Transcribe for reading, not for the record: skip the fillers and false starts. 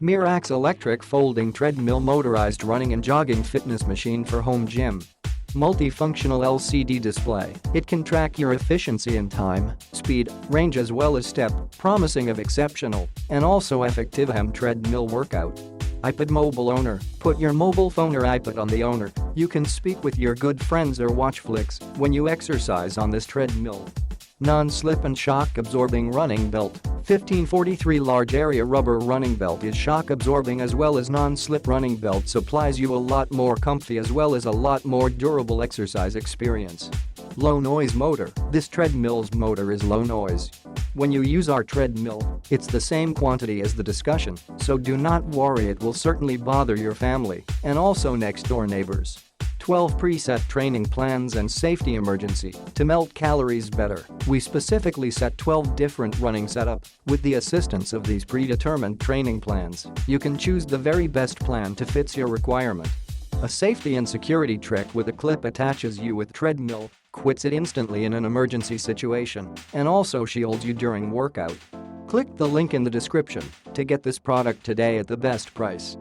Merax electric folding treadmill motorized running and jogging fitness machine for home gym. Multifunctional LCD display, it can track your efficiency in time, speed, range as well as step, promising of exceptional, and also effectivehome treadmill workout. iPad mobile owner, put your mobile phone or iPad on the owner, you can speak with your good friends or watch flicks when you exercise on this treadmill. Non-slip and shock absorbing running belt, 1543 large area rubber running belt is shock absorbing as well as non-slip running belt supplies you a lot more comfy as well as a lot more durable exercise experience. Low noise motor, this treadmill's motor is low noise. When you use our treadmill, it's the same quantity as the discussion, so do not worry, it will certainly bother your family and also next door neighbors. 12 preset training plans and safety emergency to melt calories better. We specifically set 12 different running setup. With the assistance of these predetermined training plans, you can choose the very best plan to fit your requirement. A safety and security trick with a clip attaches you with treadmill, quits it instantly in an emergency situation, and also shields you during workout. Click the link in the description to get this product today at the best price.